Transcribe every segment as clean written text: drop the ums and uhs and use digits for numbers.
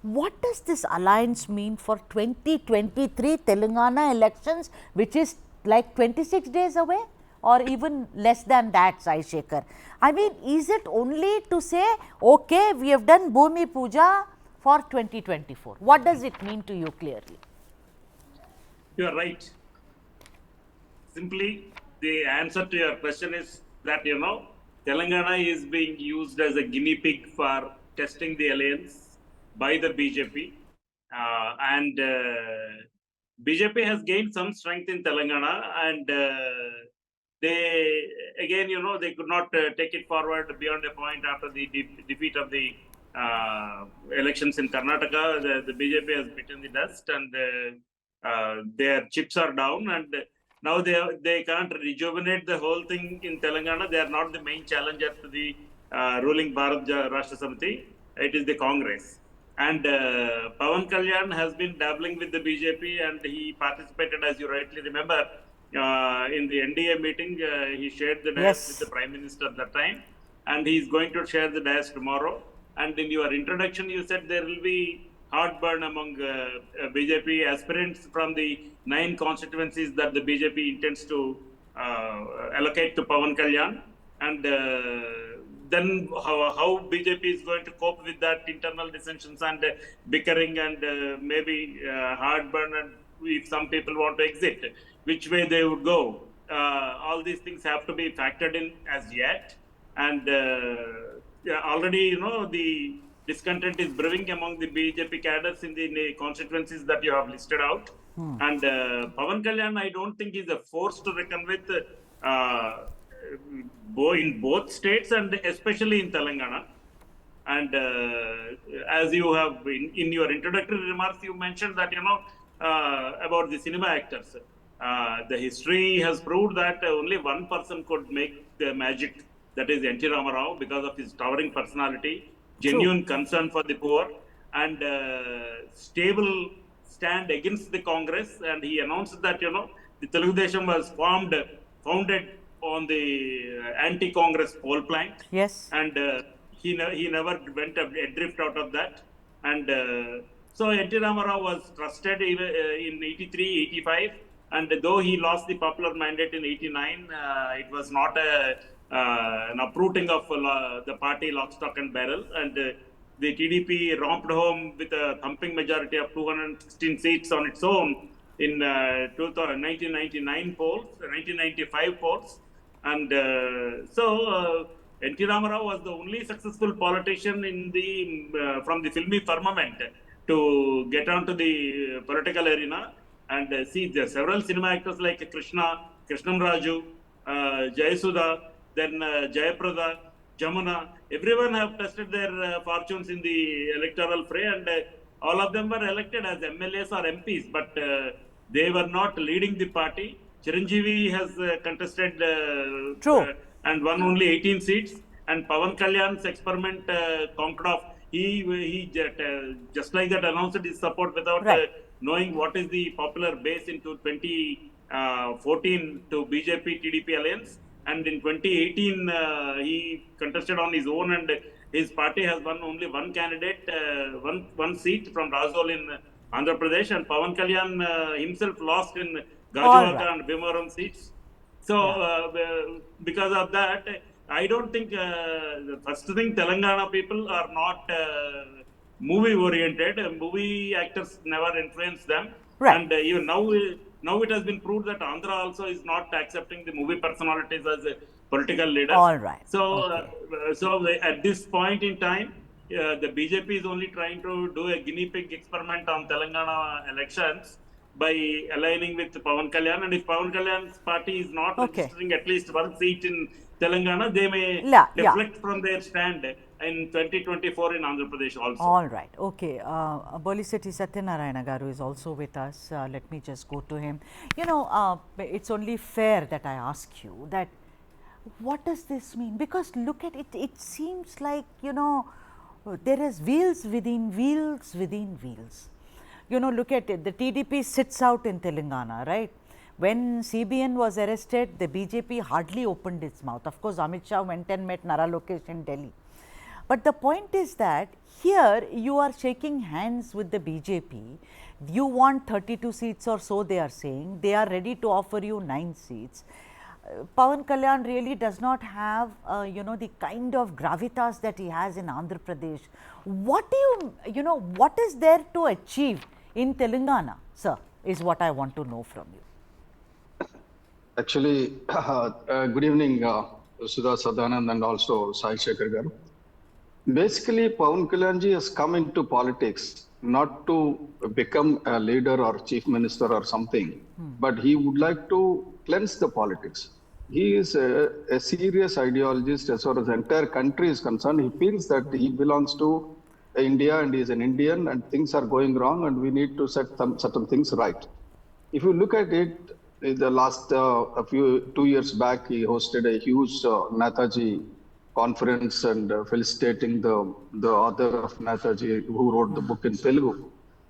What does this alliance mean for 2023 Telangana elections, which is like 26 days away or even less than that, Sai Sekhar? I mean, is it only to say, okay, we have done Bhumi Puja for 2024? What does it mean to you clearly? You are right. Simply, the answer to your question is that, Telangana is being used as a guinea pig for testing the alliance by the BJP. And BJP has gained some strength in Telangana, and they, again, they could not take it forward beyond a point after the defeat of the elections in Karnataka. The BJP has bitten the dust, and their chips are down, and now they can't rejuvenate the whole thing in Telangana. They are not the main challenger to the ruling Bharat Rashtra Samiti. It is the Congress. And Pawan Kalyan has been dabbling with the BJP, and he participated, as you rightly remember, in the NDA meeting. He shared the dais with the Prime Minister at that time, and he is going to share the dais tomorrow. And in your introduction, you said there will be heartburn among BJP aspirants from the 9 constituencies that the BJP intends to allocate to Pawan Kalyan. And then how BJP is going to cope with that internal dissensions and bickering and maybe heartburn, and if some people want to exit, which way they would go. All these things have to be factored in as yet. And already, the discontent is brewing among the BJP cadres in the constituencies that you have listed out. And Pawan Kalyan, I don't think is a force to reckon with in both states and especially in Telangana. And as you have in your introductory remarks, you mentioned that, about the cinema actors. The history has proved that only one person could make the magic, that is N.T. Ramarao, because of his towering personality, genuine concern for the poor, and stable stand against the Congress. And he announced that, the Telugu Desam was founded on the anti-Congress poll plank. Yes. And he never went adrift out of that. And so N.T. Ramarao was trusted in 83, 85. And though he lost the popular mandate in 89, it was not an uprooting of the party lock, stock and barrel. And the TDP romped home with a thumping majority of 216 seats on its own in 1999 polls, 1995 polls. And so N.T. Ramarao was the only successful politician in the from the filmy firmament to get onto the political arena. And see, there are several cinema actors like Krishnam Raju, Jayasudha, then Jayaprada, Jamuna. Everyone have tested their fortunes in the electoral fray, and all of them were elected as MLAs or MPs, but they were not leading the party. Chiranjeevi has contested and won only 18 seats, and Pawan Kalyan's experiment conquered off. He just like that announced his support without knowing what is the popular base into 2014 to BJP TDP alliance. And in 2018, he contested on his own, and his party has won only one candidate, one seat from Rajoul in Andhra Pradesh, and Pawan Kalyan himself lost in Gajwaka and Bhimavaram seats. So because of that, I don't think the first thing, Telangana people are not movie oriented. Movie actors never influence them. And even now it has been proved that Andhra also is not accepting the movie personalities as political leaders. So so at this point in time, the BJP is only trying to do a guinea pig experiment on Telangana elections by aligning with Pawan Kalyan. And if Pawan Kalyan's party is not registering at least one seat in Telangana, they may deflect from their stand in 2024 in Andhra Pradesh also. All right. Okay. Bolisetty Satyanarayana garu is also with us. Let me just go to him. It's only fair that I ask you that what does this mean? Because look at it, it seems like, there is wheels within wheels within wheels. Look at it, the TDP sits out in Telangana, right? When CBN was arrested, the BJP hardly opened its mouth. Of course, Amit Shah went and met Nara Lokesh in Delhi. But the point is that here you are shaking hands with the BJP. You want 32 seats or so, they are saying. They are ready to offer you 9 seats. Pawan Kalyan really does not have, the kind of gravitas that he has in Andhra Pradesh. What do what is there to achieve in Telangana, sir, is what I want to know from you. Actually, good evening, Sudha Sadanand and also Sai Sekhar garu. Basically, Pawan Kalyanji has come into politics not to become a leader or chief minister or something, but he would like to cleanse the politics. He is a serious ideologist as far as the entire country is concerned. He feels that he belongs to India and he is an Indian and things are going wrong and we need to set some certain things right. If you look at it, in the last 2 years back, he hosted a huge Netaji conference and felicitating the author of Netaji who wrote the book in Telugu.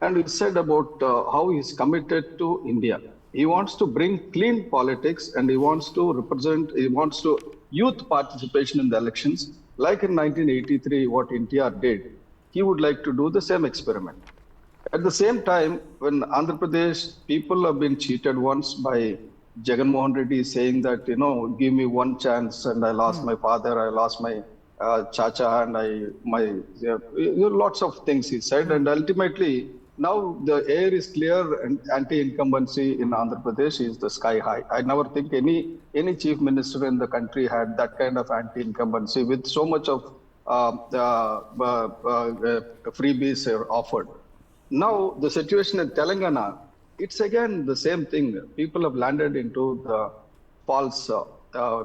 And he said about how he is committed to India. He wants to bring clean politics and he wants to youth participation in the elections. Like in 1983, what NTR did, he would like to do the same experiment. At the same time, when Andhra Pradesh people have been cheated once by Jagan Mohan Reddy saying that, give me one chance and I lost my father, I lost my chacha and lots of things he said. And ultimately, now the air is clear and anti-incumbency in Andhra Pradesh is the sky high. I never think any chief minister in the country had that kind of anti-incumbency with so much of freebies offered. Now the situation in Telangana, it's again the same thing. People have landed into the false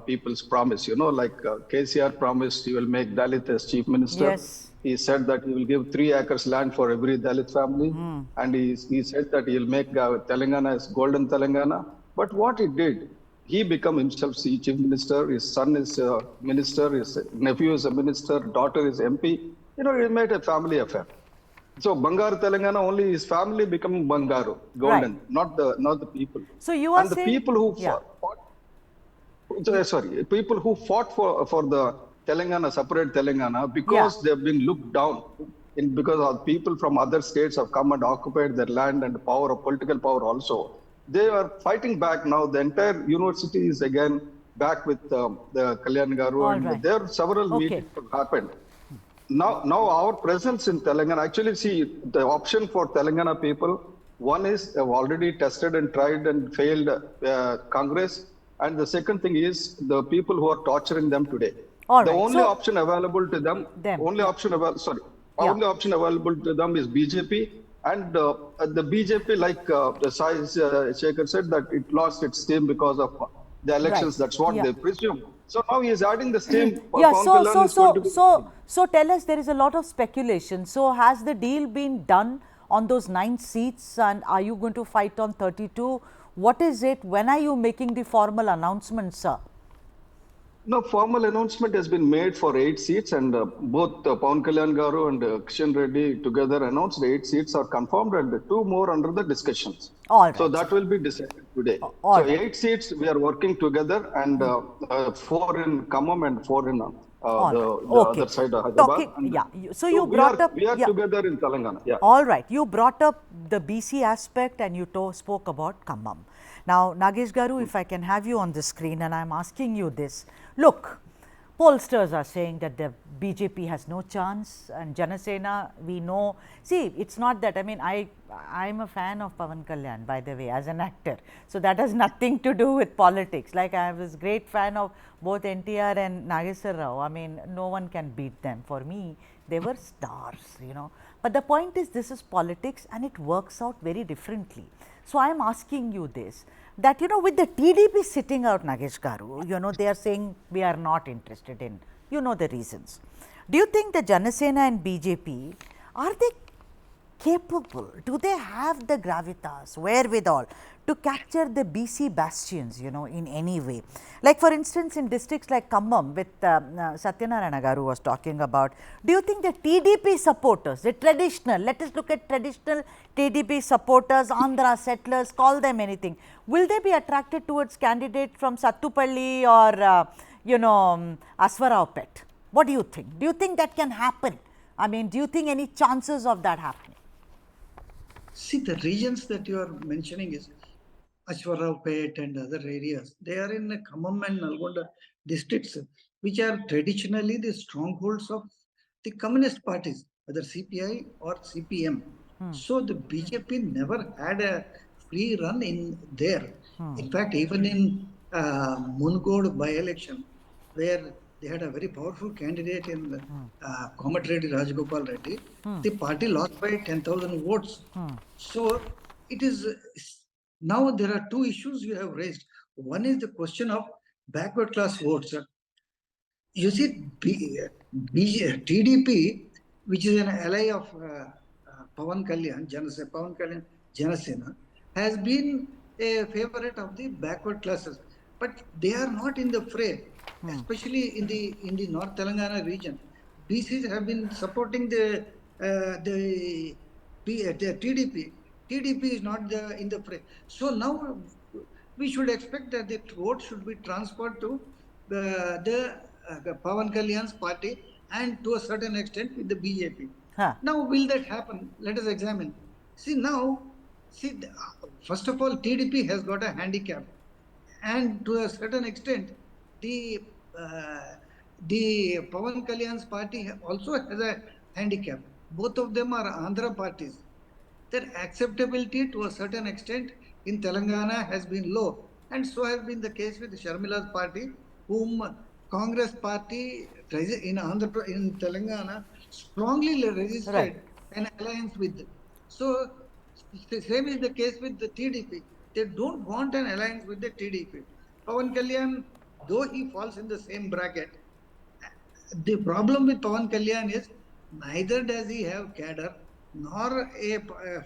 people's promise. Like KCR promised he will make Dalit as chief minister. Yes. He said that he will give 3 acres land for every Dalit family. And he said that he will make Telangana as golden Telangana. But what he did, he became himself chief minister. His son is a minister. His nephew is a minister. Daughter is MP. He made a family affair. So Bangaru Telangana, only his family become Bangaru, golden, Right. not the people. So you are and the saying, people who yeah. people who fought for the Telangana, separate Telangana, because they've been looked down, because people from other states have come and occupied their land and political power also. They are fighting back now. The entire university is again back with the Kalyan Garu, and right. there are several meetings have happened. Now our presence in Telangana, actually see the option for Telangana people, one is they've already tested and tried and failed Congress, and the second thing is the people who are torturing them today. The only option available to them, only option available to them is BJP, and the BJP, like the Sai Sekhar said, that it lost its steam because of the elections. That's what they presume. So now he is adding the steam. So tell us, there is a lot of speculation. So has the deal been done on those 9 seats, and are you going to fight on 32? What is it? When are you making the formal announcement, sir? No, formal announcement has been made for 8 seats, and both Pawan Kalyan Garu and Kishan Reddy together announced 8 seats are confirmed and 2 more under the discussions. All right. So that will be decided today. All right. 8 seats we are working together, and 4 in Khammam and 4 in the other side of Hyderabad. So you brought up... We are together in Telangana. Yeah. All right. You brought up the BC aspect and you spoke about Khammam. Now, Nagesh Garu, if I can have you on the screen, and I am asking you this. Look, pollsters are saying that the BJP has no chance, and Jana Sena, we know. See, it's not that, I mean, I'm a fan of Pawan Kalyan, by the way, as an actor. So that has nothing to do with politics. Like, I was a great fan of both NTR and Nageswar Rao. I mean, no one can beat them. For me, they were stars, But the point is, this is politics and it works out very differently. So I am asking you this, that with the TDP sitting out, Nagesh Garu, they are saying we are not interested in, the reasons. Do you think the Jana Sena and BJP, are they capable? Do they have the gravitas, wherewithal to capture the BC bastions, in any way? Like, for instance, in districts like Khammam, with Satyanarayana Garu was talking about, do you think the TDP supporters, the traditional, let us look at traditional TDP supporters, Andhra settlers, call them anything, will they be attracted towards candidate from Sattupalli or, Aswarao Pet? What do you think? Do you think that can happen? I mean, do you think any chances of that happening? See, the regions that you are mentioning is Ashwarapet and other areas. They are in the Khammam and Nalgonda districts, which are traditionally the strongholds of the communist parties, whether CPI or CPM. So the BJP never had a free run in there. In fact, even in Mungod by-election, where they had a very powerful candidate in Komatiredi Rajagopal Reddy, the party lost by 10,000 votes. So it is now there are two issues you have raised. One is the question of backward class votes. You see, TDP, which is an ally of Pawan Kalyan, Jana Sena, has been a favorite of the backward classes, but they are not in the fray, especially in the North Telangana region. BCs have been supporting the TDP. TDP is not in the fray. So now we should expect that the vote should be transferred to the Pawan Kalyan's party and to a certain extent with the BJP. Now, will that happen? Let us examine. See, first of all, TDP has got a handicap, and to a certain extent, the Pawan Kalyan's party also has a handicap. Both of them are Andhra parties. Their acceptability to a certain extent in Telangana has been low, and so has been the case with Sharmila's party, whom Congress party in Telangana strongly registered an alliance with. So the same is the case with the TDP. They don't want an alliance with the TDP. Pawan Kalyan, though he falls in the same bracket, the problem with Pawan Kalyan is neither does he have cadre, nor a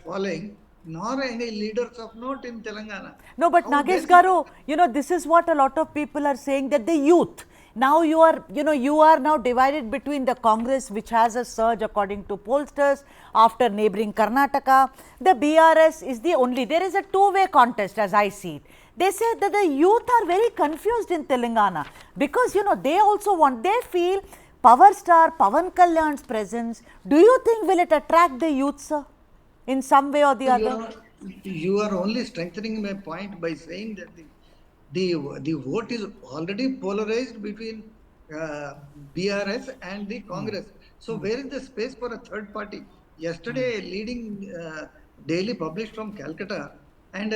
following, nor any leaders of note in Telangana. No, but Nagesh Garu, this is what a lot of people are saying, that the youth, now you are now divided between the Congress, which has a surge according to pollsters after neighboring Karnataka. The BRS is the only, there is a two-way contest as I see it. They say that the youth are very confused in Telangana because, they also want, they feel power star Pawan Kalyan's presence. Do you think will it attract the youth, sir, in some way or the other? You are only strengthening my point by saying that the vote is already polarized between BRS and the Congress. So where is the space for a third party? Yesterday, a leading daily published from Calcutta and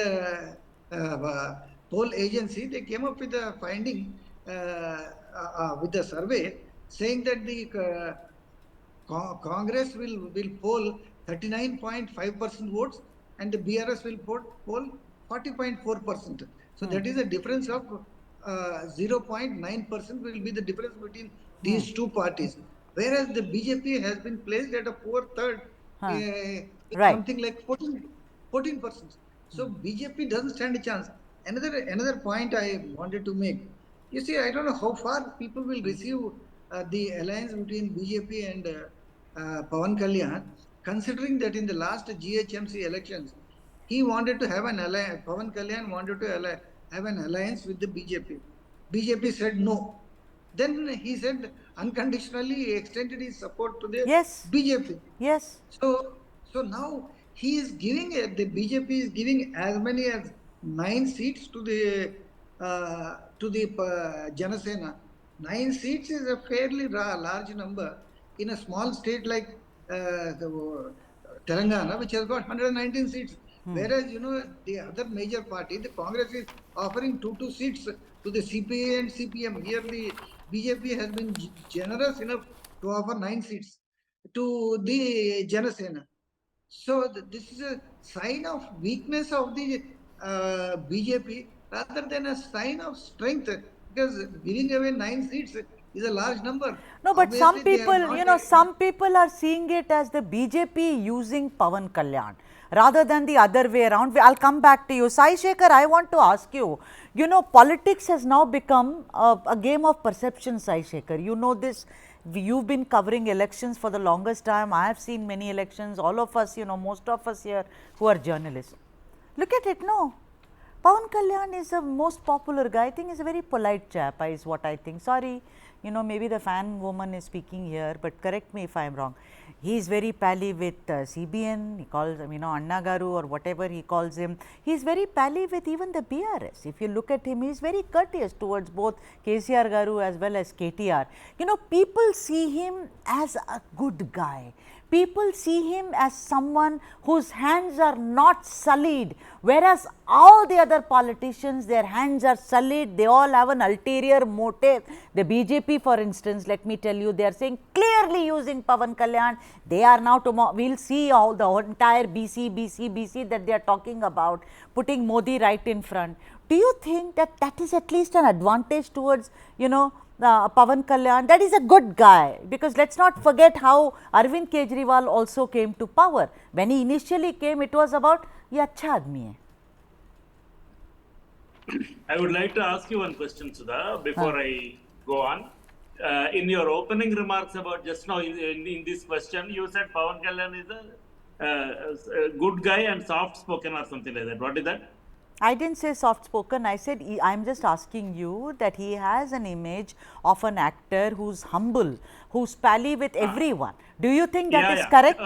poll agency, they came up with a finding with a survey saying that the Congress will poll 39.5% votes and the BRS will poll 40.4%. So that is a difference of 0.9% will be the difference between these two parties. Whereas the BJP has been placed at a fourth, third, something like 14%. So BJP doesn't stand a chance. Another point I wanted to make. You see, I don't know how far people will receive the alliance between BJP and Pawan Kalyan, considering that in the last GHMC elections, he wanted to have an alliance, Pawan Kalyan wanted to have an alliance with the BJP. BJP said no. Then he said unconditionally he extended his support to the BJP. Yes. So now he is giving, the BJP is giving as many as 9 seats to the Janasena. 9 seats is a fairly large number in a small state like Telangana, which has got 119 seats. Whereas, the other major party, the Congress, is offering 2 seats to the CPA and CPM. Here, the BJP has been generous enough to offer 9 seats to the Janasena. So, this is a sign of weakness of the BJP rather than a sign of strength, because giving away 9 seats is a large number. No, but some people, some people are seeing it as the BJP using Pawan Kalyan rather than the other way around. I'll come back to you. Sai Sekhar, I want to ask you, politics has now become a game of perception, Sai Sekhar. You know this. You've been covering elections for the longest time. I have seen many elections. All of us, most of us here who are journalists. Look at it, no. Pawan Kalyan is the most popular guy. I think he's a very polite chap, is what I think. Sorry, you know, maybe the fan woman is speaking here, but correct me if I am wrong. He is very pally with CBN, he calls him, you know, Anna Garu or whatever he calls him. He is very pally with even the BRS. If you look at him, he is very courteous towards both KCR Garu as well as KTR. You know, people see him as a good guy. People see him as someone whose hands are not sullied, whereas all the other politicians, their hands are sullied, they all have an ulterior motive. The BJP, for instance, let me tell you, they are saying clearly using Pawan Kalyan. They are now tomorrow, we will see all the entire BC that they are talking about, putting Modi right in front. Do you think that that is at least an advantage towards, you know, Pawan Kalyan? That is a good guy, because let us not forget how Arvind Kejriwal also came to power. When he initially came, it was about, ye acha aadmi hai. I would like to ask you one question, Sudha, before I go on. In your opening remarks about just now, in this question, you said Pawan Kalyan is a good guy and soft spoken or something like that. What is that? I didn't say soft spoken, I said I am just asking you that he has an image of an actor who's humble, who's pally with everyone. Do you think that is correct?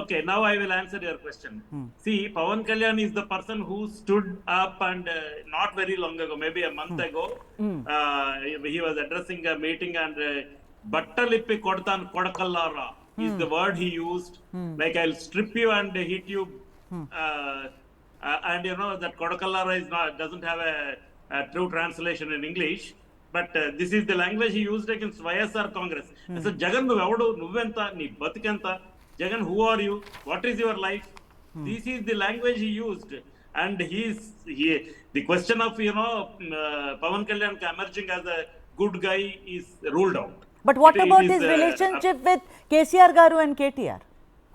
Okay, now I will answer your question. See, Pawan Kalyan is the person who stood up and not very long ago, maybe a month ago, he was addressing a meeting and Battalippi Kodtan Kodakallara is the word he used. Like, I'll strip you and hit you. And you know that Kodakallara is not, doesn't have a true translation in English, but this is the language he used against YSR Congress. I said, Jagan, nuventa, ni batikanta. Jagan, who are you? What is your life? This is the language he used. And the question of, you know, Pawan Kalyan emerging as a good guy is ruled out. But what about his relationship with KCR Garu and KTR?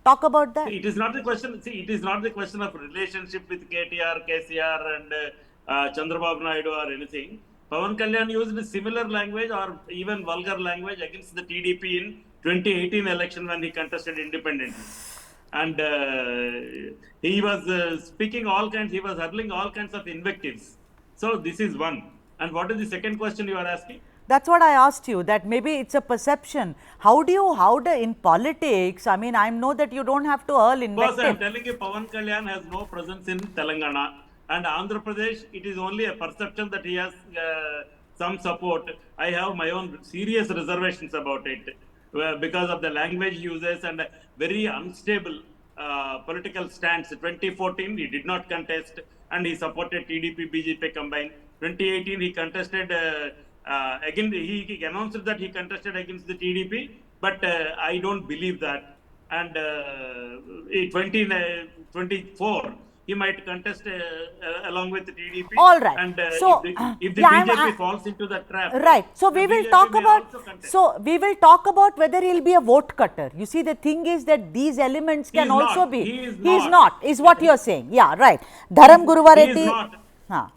Talk about that. See, it is not the question. See, it is not the question of relationship with KTR, KCR, and Chandrababu Naidu or anything. Pawan Kalyan used a similar language or even vulgar language against the TDP in 2018 election when he contested independently, and he was speaking all kinds. He was hurling all kinds of invectives. So this is one. And what is the second question you are asking? That's what I asked you, that maybe it's a perception. How in politics, I mean, I know that you don't have to hurl invective. Because I am telling you, Pawan Kalyan has no presence in Telangana. And Andhra Pradesh, it is only a perception that he has some support. I have my own serious reservations about it because of the language uses and very unstable political stance. 2014, he did not contest and he supported TDP, BJP combined. 2018, he contested. Again, he announced that he contested against the TDP, but I don't believe that. And in 2024, he might contest along with the TDP. All right. And so, if the BJP falls into the trap, right. So we will talk about. So we will talk about whether he'll be a vote cutter. You see, the thing is that these elements can also be. He is not. Is what you are saying? Yeah, right. Dharam Guruva Reddy. He is not.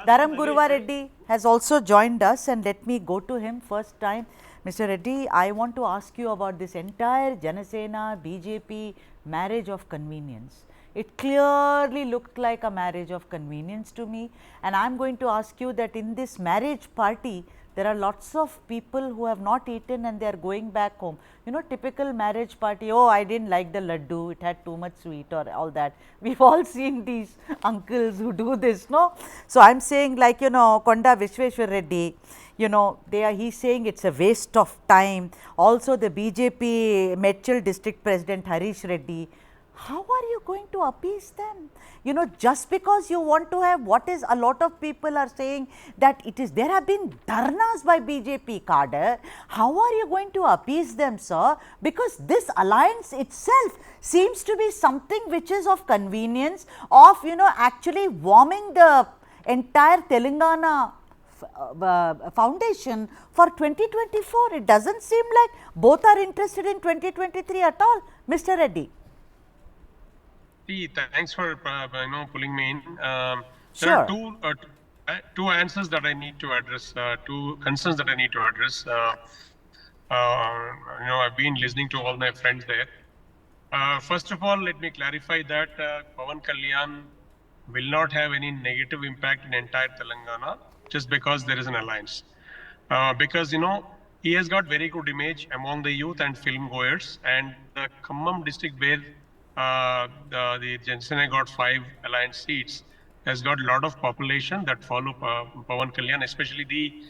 Dharam Guruva Reddy has also joined us, and let me go to him first time. Mr. Reddy, I want to ask you about this entire Jana Sena BJP marriage of convenience. It clearly looked like a marriage of convenience to me, and I am going to ask you that in this marriage party, there are lots of people who have not eaten and they are going back home. You know, typical marriage party, oh, I didn't like the laddu, it had too much sweet or all that. We've all seen these uncles who do this, no? So I am saying, like, you know, Konda Vishweshwar Reddy, you know, he's saying it's a waste of time. Also the BJP Medchal district president Harish Reddy. How are you going to appease them? You know, just because you want to have what is a lot of people are saying that it is, there have been dharnas by BJP cadre. How are you going to appease them, sir? Because this alliance itself seems to be something which is of convenience, of, you know, actually warming the entire Telangana foundation for 2024. It doesn't seem like both are interested in 2023 at all. Mr. Reddy. Thanks for pulling me in. Sure. There are two answers that I need to address, two concerns that I need to address. I've been listening to all my friends there. First of all, let me clarify that Pawan Kalyan will not have any negative impact in entire Telangana just because there is an alliance. because he has got very good image among the youth and film goers, and the Khammam district where the Janasena got 5 alliance seats has got a lot of population that follow Pawan Kalyan, especially the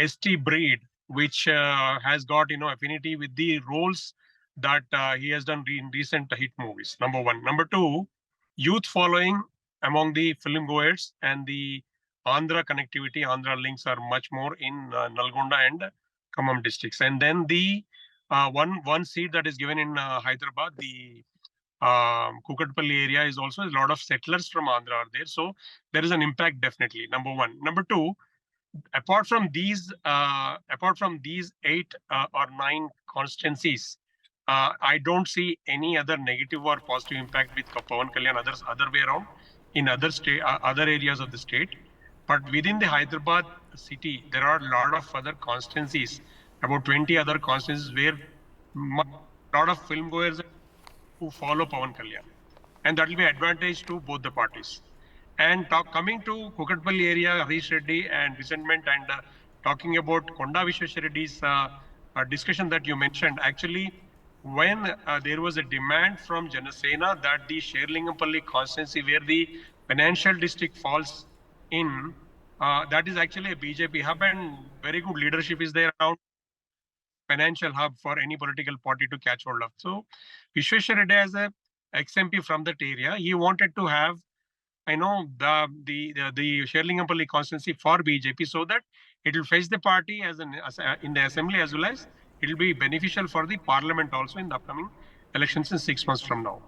ST breed, which has got affinity with the roles that he has done in recent hit movies. Number one. Number two, youth following among the film goers and the Andhra connectivity, Andhra links are much more in Nalgonda and Khammam districts. And then the one seat that is given in Hyderabad, the Kukatpalli area is also a lot of settlers from Andhra are there. So there is an impact definitely. Number one. Number two, apart from these 8 or 9 constituencies, I don't see any other negative or positive impact with Pawan Kalyan. Other way around in other areas of the state. But within the Hyderabad city, there are a lot of other constituencies, about 20 other constituencies where a lot of film goers who follow Pawan Kalyan. And that will be advantage to both the parties. And coming to Kukatpalli area, Harish Reddy and resentment, and talking about Konda Vishweshwar Reddy's discussion that you mentioned, actually, when there was a demand from Janasena that the Sherlingampalli constituency, where the financial district falls in, that is actually a BJP hub, and very good leadership is there around financial hub for any political party to catch hold of. So Vishweshwar Reddy as a ex-MP from that area, he wanted to have the Sherlingampalli constituency for BJP so that it will face the party in the assembly, as well as it will be beneficial for the parliament also in the upcoming elections in 6 months from now.